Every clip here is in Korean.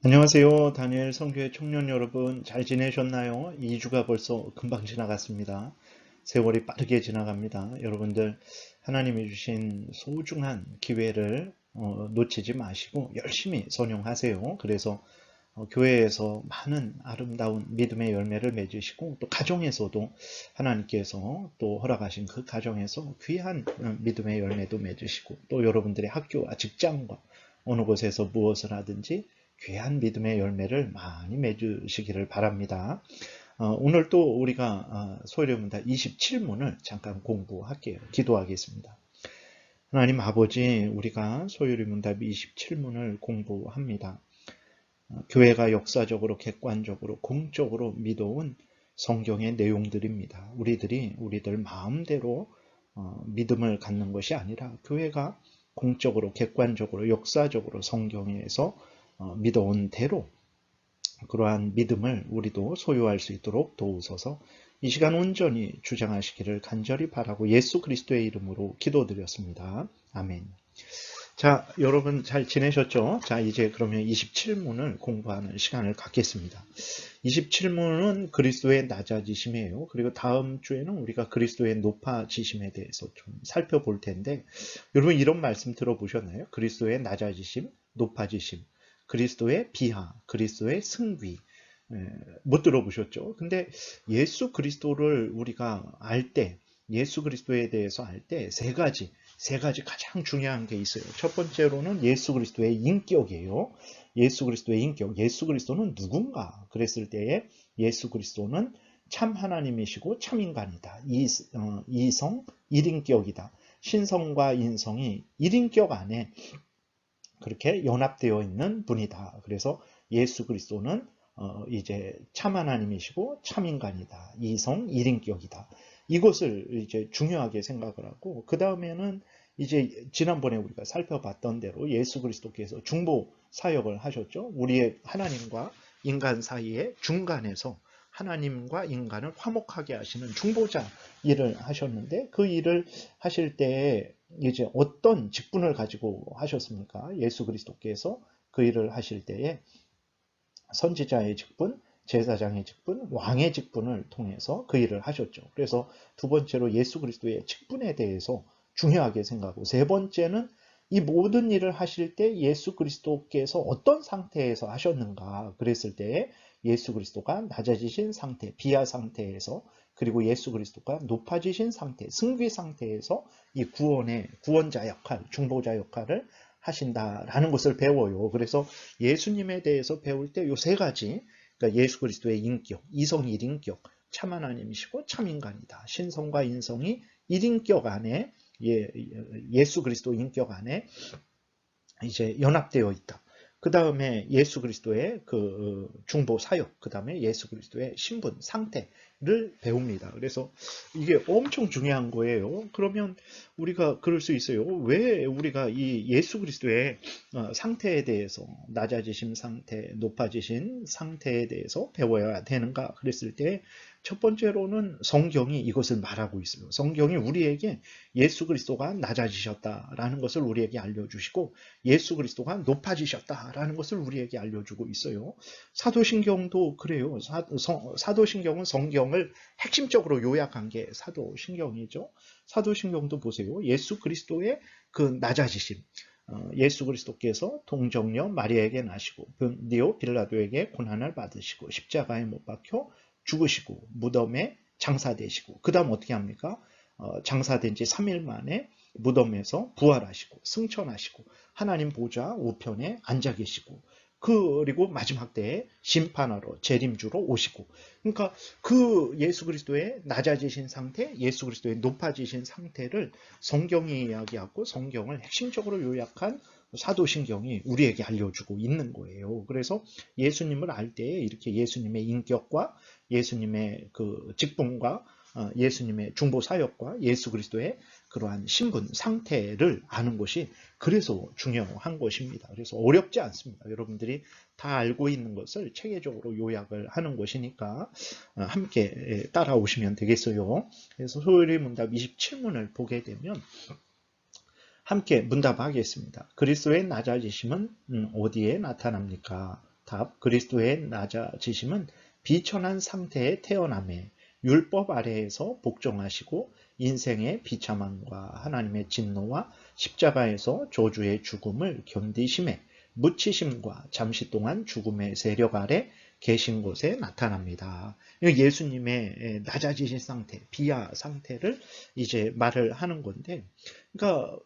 안녕하세요. 다니엘 성교회 청년 여러분, 잘 지내셨나요? 2주가 벌써 금방 지나갔습니다. 세월이 빠르게 지나갑니다. 여러분들 하나님이 주신 소중한 기회를 놓치지 마시고 열심히 선용하세요. 그래서 교회에서 많은 아름다운 믿음의 열매를 맺으시고 또 가정에서도 하나님께서 또 허락하신 그 가정에서 귀한 믿음의 열매도 맺으시고 또 여러분들의 학교와 직장과 어느 곳에서 무엇을 하든지 귀한 믿음의 열매를 많이 맺으시기를 바랍니다. 오늘 또 우리가 소요리 문답 27문을 잠깐 공부할게요. 기도하겠습니다. 하나님 아버지, 우리가 소요리 문답 27문을 공부합니다. 교회가 역사적으로 객관적으로 공적으로 믿어온 성경의 내용들입니다. 우리들 마음대로 믿음을 갖는 것이 아니라 교회가 공적으로 객관적으로 역사적으로 성경에서 믿어온 대로 그러한 믿음을 우리도 소유할 수 있도록 도우소서. 이 시간 온전히 주장하시기를 간절히 바라고 예수 그리스도의 이름으로 기도드렸습니다. 아멘. 자, 여러분 잘 지내셨죠? 자, 이제 그러면 27문을 공부하는 시간을 갖겠습니다. 27문은 그리스도의 낮아지심이에요. 그리고 다음 주에는 우리가 그리스도의 높아지심에 대해서 좀 살펴볼 텐데, 여러분 이런 말씀 들어보셨나요? 그리스도의 낮아지심, 높아지심, 그리스도의 비하, 그리스도의 승귀. 못 들어보셨죠? 근데 예수 그리스도를 우리가 알 때, 예수 그리스도에 대해서 알 때 세 가지 가장 중요한 게 있어요. 첫 번째로는 예수 그리스도의 인격이에요. 예수 그리스도의 인격. 예수 그리스도는 누군가? 그랬을 때에 예수 그리스도는 참 하나님이시고 참 인간이다. 이성, 일인격이다. 신성과 인성이 일인격 안에 그렇게 연합되어 있는 분이다. 그래서 예수 그리스도는 이제 참 하나님이시고 참 인간이다. 이성 일인격이다. 이것을 이제 중요하게 생각을 하고 그 다음에는 이제 지난번에 우리가 살펴봤던 대로 예수 그리스도께서 중보 사역을 하셨죠. 우리의 하나님과 인간 사이의 중간에서 하나님과 인간을 화목하게 하시는 중보자 일을 하셨는데 그 일을 하실 때에 이제 어떤 직분을 가지고 하셨습니까? 예수 그리스도께서 그 일을 하실 때에 선지자의 직분, 제사장의 직분, 왕의 직분을 통해서 그 일을 하셨죠. 그래서 두 번째로 예수 그리스도의 직분에 대해서 중요하게 생각하고 세 번째는 이 모든 일을 하실 때 예수 그리스도께서 어떤 상태에서 하셨는가 그랬을 때 예수 그리스도가 낮아지신 상태, 비하 상태에서 그리고 예수 그리스도가 높아지신 상태, 승귀 상태에서 이 구원자 역할, 중보자 역할을 하신다라는 것을 배워요. 그래서 예수님에 대해서 배울 때 이 세 가지, 그러니까 예수 그리스도의 인격, 이성 일인격, 참 하나님이시고 참 인간이다. 신성과 인성이 일인격 안에 예수 그리스도 인격 안에 이제 연합되어 있다. 그 다음에 예수 그리스도의 그 중보 사역, 그 다음에 예수 그리스도의 신분, 상태를 배웁니다. 그래서 이게 엄청 중요한 거예요. 그러면 우리가 그럴 수 있어요. 왜 우리가 이 예수 그리스도의 상태에 대해서, 낮아지신 상태, 높아지신 상태에 대해서 배워야 되는가 그랬을 때 첫 번째로는 성경이 이것을 말하고 있어요. 성경이 우리에게 예수 그리스도가 낮아지셨다라는 것을 우리에게 알려주시고 예수 그리스도가 높아지셨다라는 것을 우리에게 알려주고 있어요. 사도신경도 그래요. 사도신경은 성경을 핵심적으로 요약한 게 사도신경이죠. 사도신경도 보세요. 예수 그리스도의 그 낮아지심. 예수 그리스도께서 동정녀 마리아에게 나시고 본디오 빌라도에게 고난을 받으시고 십자가에 못 박혀 죽으시고 무덤에 장사되시고 그 다음 어떻게 합니까? 장사된 지 3일 만에 무덤에서 부활하시고 승천하시고 하나님 보좌 우편에 앉아 계시고 그리고 마지막 때에 심판하러 재림주로 오시고 그러니까 그 예수 그리스도의 낮아지신 상태, 예수 그리스도의 높아지신 상태를 성경이 이야기하고 성경을 핵심적으로 요약한 사도신경이 우리에게 알려주고 있는 거예요. 그래서 예수님을 알 때에 이렇게 예수님의 인격과 예수님의 그 직분과 예수님의 중보 사역과 예수 그리스도의 그러한 신분, 상태를 아는 것이 그래서 중요한 것입니다. 그래서 어렵지 않습니다. 여러분들이 다 알고 있는 것을 체계적으로 요약을 하는 것이니까 함께 따라오시면 되겠어요. 그래서 소요리 문답 27문을 보게 되면 함께 문답하겠습니다. 그리스도의 낮아지심은 어디에 나타납니까? 답. 그리스도의 낮아지심은 비천한 상태에 태어남에 율법 아래에서 복종하시고 인생의 비참함과 하나님의 진노와 십자가에서 저주의 죽음을 견디심에 묻히심과 잠시 동안 죽음의 세력 아래 계신 곳에 나타납니다. 예수님의 낮아지신 상태, 비하 상태를 이제 말을 하는 건데, 그러니까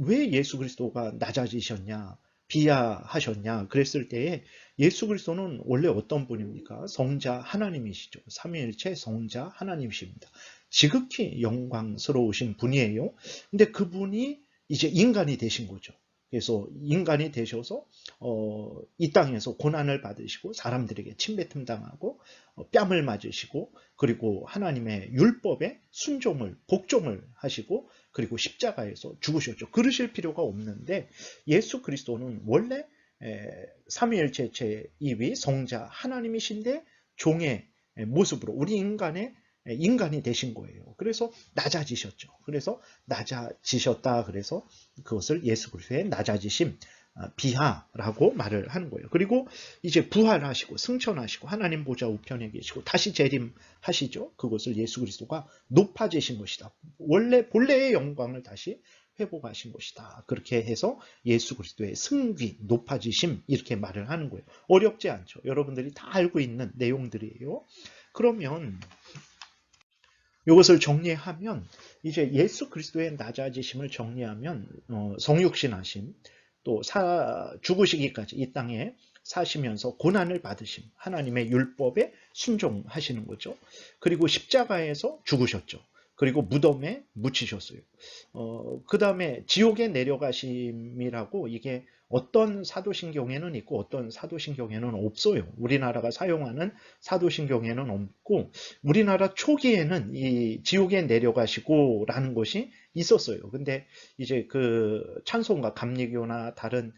왜 예수 그리스도가 낮아지셨냐, 비하하셨냐 그랬을 때에 예수 그리스도는 원래 어떤 분입니까? 성자 하나님이시죠. 삼위일체 성자 하나님이십니다. 지극히 영광스러우신 분이에요. 근데 그분이 이제 인간이 되신 거죠. 그래서 인간이 되셔서 이 땅에서 고난을 받으시고 사람들에게 침뱉음 당하고 뺨을 맞으시고 그리고 하나님의 율법에 순종을 복종을 하시고 그리고 십자가에서 죽으셨죠. 그러실 필요가 없는데 예수 그리스도는 원래 삼위일체 제2위 성자 하나님이신데 종의 모습으로 우리 인간이 되신 거예요. 그래서 낮아지셨죠. 그래서 낮아지셨다. 그래서 그것을 예수 그리스도의 낮아지심, 비하라고 말을 하는 거예요. 그리고 이제 부활하시고 승천하시고 하나님 보좌 우편에 계시고 다시 재림하시죠. 그것을 예수 그리스도가 높아지신 것이다. 원래 본래의 영광을 다시 회복하신 것이다. 그렇게 해서 예수 그리스도의 승귀, 높아지심 이렇게 말을 하는 거예요. 어렵지 않죠. 여러분들이 다 알고 있는 내용들이에요. 그러면 이것을 정리하면 이제 예수 그리스도의 낮아지심을 정리하면 성육신하심 또 죽으시기까지 이 땅에 사시면서 고난을 받으심 하나님의 율법에 순종하시는 거죠. 그리고 십자가에서 죽으셨죠. 그리고 무덤에 묻히셨어요. 그 다음에 지옥에 내려가심이라고 이게 어떤 사도신경에는 있고 어떤 사도신경에는 없어요. 우리나라가 사용하는 사도신경에는 없고 우리나라 초기에는 이 지옥에 내려가시고 라는 것이 있었어요. 근데 이제 그 찬송가 감리교나 다른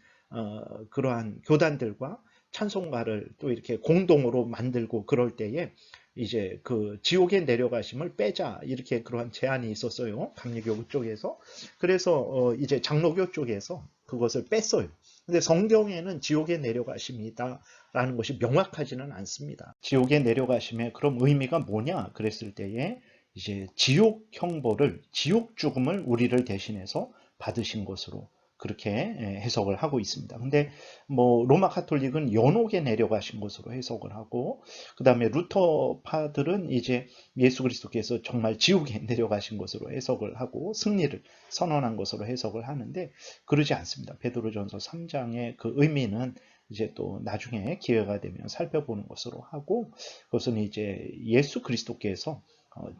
그러한 교단들과 찬송가를 또 이렇게 공동으로 만들고 그럴 때에 이제 그 지옥에 내려가심을 빼자 이렇게 그러한 제안이 있었어요. 감리교 쪽에서. 그래서 이제 장로교 쪽에서 그것을 뺐어요. 근데 성경에는 지옥에 내려가심이다라는 것이 명확하지는 않습니다. 지옥에 내려가심의 그럼 의미가 뭐냐 그랬을 때에 이제 지옥 형벌을 지옥 죽음을 우리를 대신해서 받으신 것으로 그렇게 해석을 하고 있습니다. 근데 뭐 로마 카톨릭은 연옥에 내려가신 것으로 해석을 하고 그다음에 루터파들은 이제 예수 그리스도께서 정말 지옥에 내려가신 것으로 해석을 하고 승리를 선언한 것으로 해석을 하는데 그러지 않습니다. 베드로전서 3장의 그 의미는 이제 또 나중에 기회가 되면 살펴보는 것으로 하고 그것은 이제 예수 그리스도께서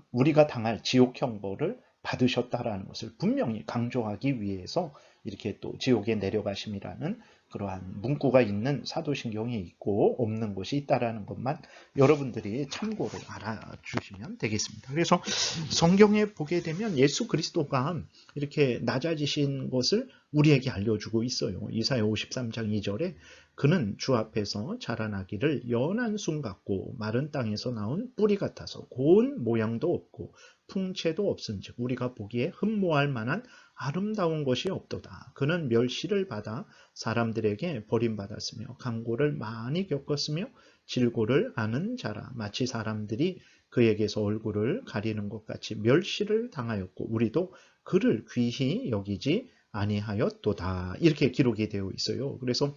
우리가 당할 지옥 형벌을 받으셨다라는 것을 분명히 강조하기 위해서 이렇게 또 지옥에 내려가심이라는 그러한 문구가 있는 사도신경이 있고 없는 것이 있다라는 것만 여러분들이 참고로 알아주시면 되겠습니다. 그래서 성경에 보게 되면 예수 그리스도가 이렇게 낮아지신 것을 우리에게 알려주고 있어요. 이사야 53장 2절에 그는 주 앞에서 자라나기를 연한 순 같고 마른 땅에서 나온 뿌리 같아서 고운 모양도 없고 풍채도 없은즉 우리가 보기에 흠모할 만한 아름다운 것이 없도다. 그는 멸시를 받아 사람들에게 버림받았으며 강고를 많이 겪었으며 질고를 아는 자라. 마치 사람들이 그에게서 얼굴을 가리는 것 같이 멸시를 당하였고 우리도 그를 귀히 여기지 아니하였도다. 이렇게 기록이 되어 있어요. 그래서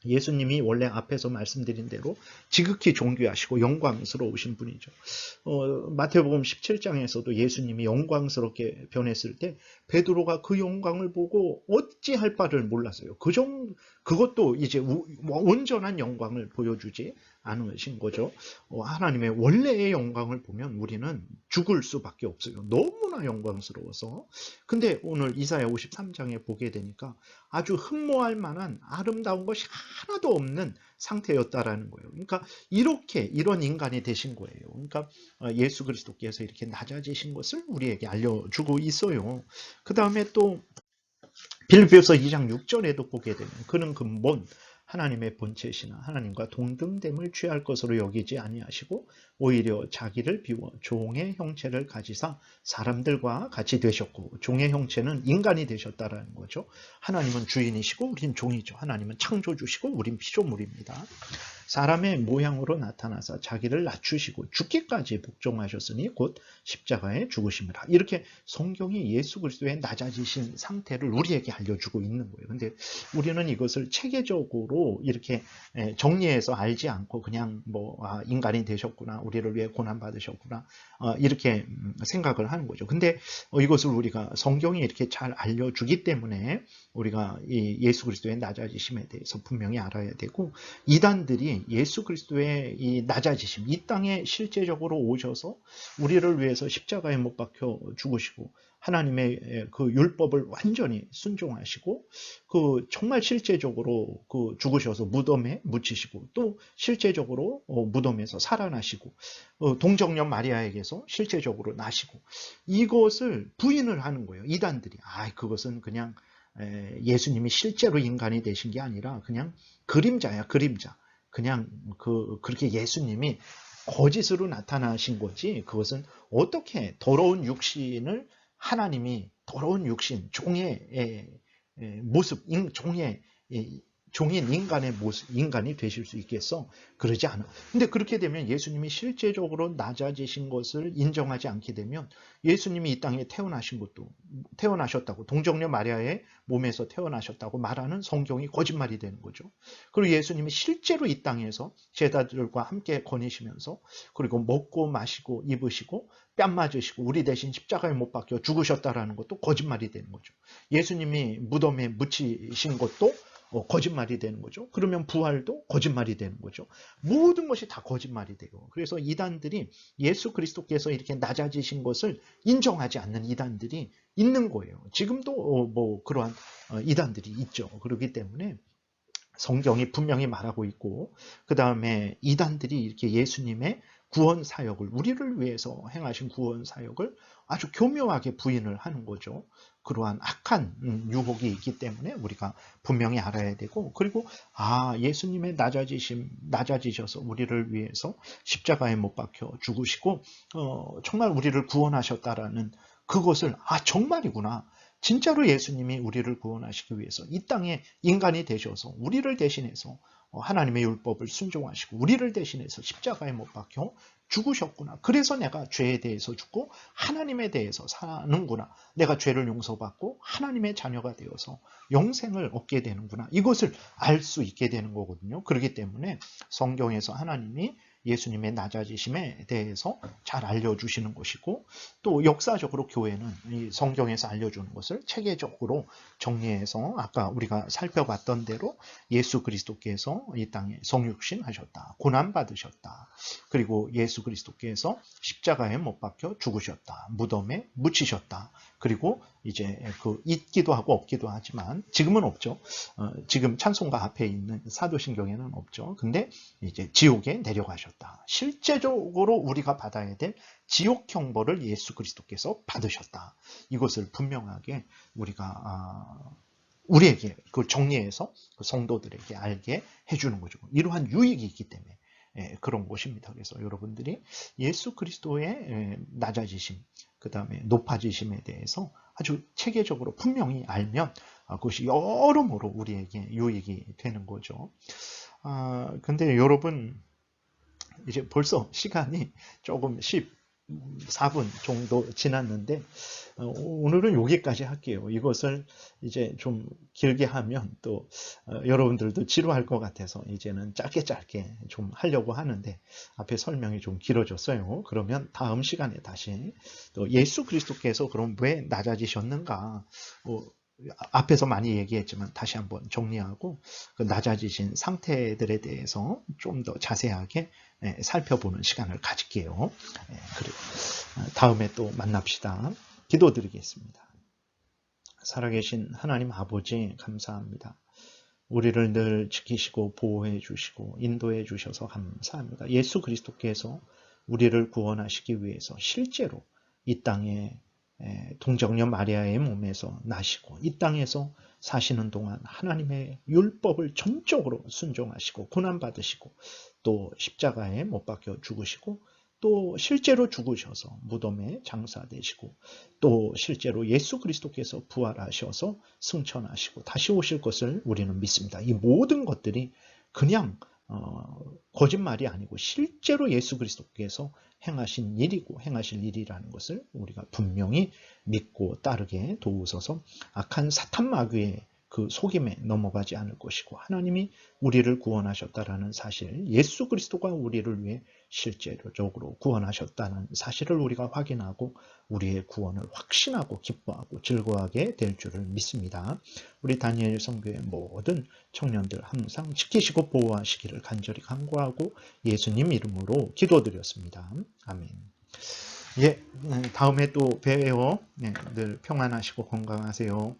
예수님이 원래 앞에서 말씀드린 대로 지극히 존귀하시고 영광스러우신 분이죠. 마태복음 17장에서도 예수님이 영광스럽게 변했을 때 베드로가 그 영광을 보고 어찌할 바를 몰랐어요. 그것도 이제 온전한 영광을 보여주지 않으신 거죠. 하나님의 원래의 영광을 보면 우리는 죽을 수밖에 없어요. 너무나 영광스러워서. 근데 오늘 이사야 53장에 보게 되니까 아주 흠모할 만한 아름다운 것이 하나도 없는 상태였다라는 거예요. 그러니까 이런 인간이 되신 거예요. 그러니까 예수 그리스도께서 이렇게 낮아지신 것을 우리에게 알려주고 있어요. 그 다음에 또 빌립보서 2장 6절에도 보게 되면 그는 근본 하나님의 본체시나 하나님과 동등됨을 취할 것으로 여기지 아니하시고 오히려 자기를 비워 종의 형체를 가지사 사람들과 같이 되셨고, 종의 형체는 인간이 되셨다라는 거죠. 하나님은 주인이시고 우린 종이죠. 하나님은 창조주시고 우린 피조물입니다. 사람의 모양으로 나타나사 자기를 낮추시고 죽기까지 복종하셨으니 곧 십자가에 죽으심이라. 이렇게 성경이 예수 그리스도의 낮아지신 상태를 우리에게 알려주고 있는 거예요. 근데 우리는 이것을 체계적으로 이렇게 정리해서 알지 않고 그냥 인간이 되셨구나, 우리를 위해 고난 받으셨구나, 이렇게 생각을 하는 거죠. 근데 이것을 우리가 성경이 이렇게 잘 알려주기 때문에 우리가 이 예수 그리스도의 낮아지심에 대해서 분명히 알아야 되고, 이단들이 예수 그리스도의 이 낮아지심, 이 땅에 실제적으로 오셔서 우리를 위해서 십자가에 못 박혀 죽으시고 하나님의 그 율법을 완전히 순종하시고 그 정말 실제적으로 그 죽으셔서 무덤에 묻히시고 또 실제적으로 무덤에서 살아나시고 동정녀 마리아에게서 실제적으로 나시고, 이것을 부인을 하는 거예요. 이단들이. 그것은 그냥 예수님이 실제로 인간이 되신 게 아니라 그냥 그림자야, 그림자. 그냥 그렇게 예수님이 거짓으로 나타나신 거지, 그것은 어떻게 더러운 육신을 하나님이 더러운 육신, 종의 모습, 종인 인간의 모습, 인간이 되실 수 있겠어? 그러지 않아. 근데 그렇게 되면 예수님이 실제적으로 낮아지신 것을 인정하지 않게 되면 예수님이 이 땅에 태어나셨다고, 동정녀 마리아의 몸에서 태어나셨다고 말하는 성경이 거짓말이 되는 거죠. 그리고 예수님이 실제로 이 땅에서 제자들과 함께 거니시면서 그리고 먹고 마시고 입으시고 뺨 맞으시고 우리 대신 십자가에 못 박혀 죽으셨다라는 것도 거짓말이 되는 거죠. 예수님이 무덤에 묻히신 것도 거짓말이 되는 거죠. 그러면 부활도 거짓말이 되는 거죠. 모든 것이 다 거짓말이 되고, 그래서 이단들이 예수 그리스도께서 이렇게 낮아지신 것을 인정하지 않는 이단들이 있는 거예요. 지금도 그러한 이단들이 있죠. 그렇기 때문에 성경이 분명히 말하고 있고, 그 다음에 이단들이 이렇게 예수님의 구원 사역을, 우리를 위해서 행하신 구원 사역을 아주 교묘하게 부인을 하는 거죠. 그러한 악한 유혹이 있기 때문에 우리가 분명히 알아야 되고, 그리고 예수님의 낮아지셔서 우리를 위해서 십자가에 못 박혀 죽으시고 정말 우리를 구원하셨다라는 그것을 정말이구나. 진짜로 예수님이 우리를 구원하시기 위해서 이 땅에 인간이 되셔서 우리를 대신해서 하나님의 율법을 순종하시고 우리를 대신해서 십자가에 못 박혀 죽으셨구나. 그래서 내가 죄에 대해서 죽고 하나님에 대해서 사는구나. 내가 죄를 용서받고 하나님의 자녀가 되어서 영생을 얻게 되는구나. 이것을 알 수 있게 되는 거거든요. 그렇기 때문에 성경에서 하나님이 예수님의 낮아지심에 대해서 잘 알려주시는 것이고, 또 역사적으로 교회는 이 성경에서 알려주는 것을 체계적으로 정리해서 아까 우리가 살펴봤던 대로 예수 그리스도께서 이 땅에 성육신 하셨다, 고난 받으셨다, 그리고 예수 그리스도께서 십자가에 못 박혀 죽으셨다, 무덤에 묻히셨다, 그리고 이제 있기도 하고 없기도 하지만 지금은 없죠. 지금 찬송가 앞에 있는 사도신경에는 없죠. 근데 이제 지옥에 내려가셨다. 실제적으로 우리가 받아야 될 지옥 형벌을 예수 그리스도께서 받으셨다. 이것을 분명하게 우리에게 정리해서 성도들에게 알게 해주는 거죠. 이러한 유익이 있기 때문에 그런 것입니다. 그래서 여러분들이 예수 그리스도의 낮아지심, 그 다음에 높아지심에 대해서 아주 체계적으로 분명히 알면 그것이 여러모로 우리에게 유익이 되는 거죠. 근데 여러분, 이제 벌써 시간이 조금 14분 정도 지났는데 오늘은 여기까지 할게요. 이것을 이제 좀 길게 하면 또 여러분들도 지루할 것 같아서 이제는 짧게 좀 하려고 하는데 앞에 설명이 좀 길어졌어요. 그러면 다음 시간에 다시 또 예수 그리스도께서 그럼 왜 낮아지셨는가, 앞에서 많이 얘기했지만 다시 한번 정리하고 그 낮아지신 상태들에 대해서 좀 더 자세하게 살펴보는 시간을 가질게요. 그리고 다음에 또 만납시다. 기도드리겠습니다. 살아계신 하나님 아버지, 감사합니다. 우리를 늘 지키시고 보호해 주시고 인도해 주셔서 감사합니다. 예수 그리스도께서 우리를 구원하시기 위해서 실제로 이 땅에 동정녀 마리아의 몸에서 나시고 이 땅에서 사시는 동안 하나님의 율법을 전적으로 순종하시고 고난받으시고 또 십자가에 못 박혀 죽으시고 또 실제로 죽으셔서 무덤에 장사되시고 또 실제로 예수 그리스도께서 부활하셔서 승천하시고 다시 오실 것을 우리는 믿습니다. 이 모든 것들이 그냥 거짓말이 아니고 실제로 예수 그리스도께서 행하신 일이고 행하실 일이라는 것을 우리가 분명히 믿고 따르게 도우소서. 악한 사탄 마귀의 그 속임에 넘어가지 않을 것이고 하나님이 우리를 구원하셨다라는 사실, 예수 그리스도가 우리를 위해 실제적으로 구원하셨다는 사실을 우리가 확인하고 우리의 구원을 확신하고 기뻐하고 즐거워하게 될 줄을 믿습니다. 우리 다니엘 선교의 모든 청년들 항상 지키시고 보호하시기를 간절히 간구하고 예수님 이름으로 기도드렸습니다. 아멘. 예, 다음에 또 봬요. 네, 늘 평안하시고 건강하세요.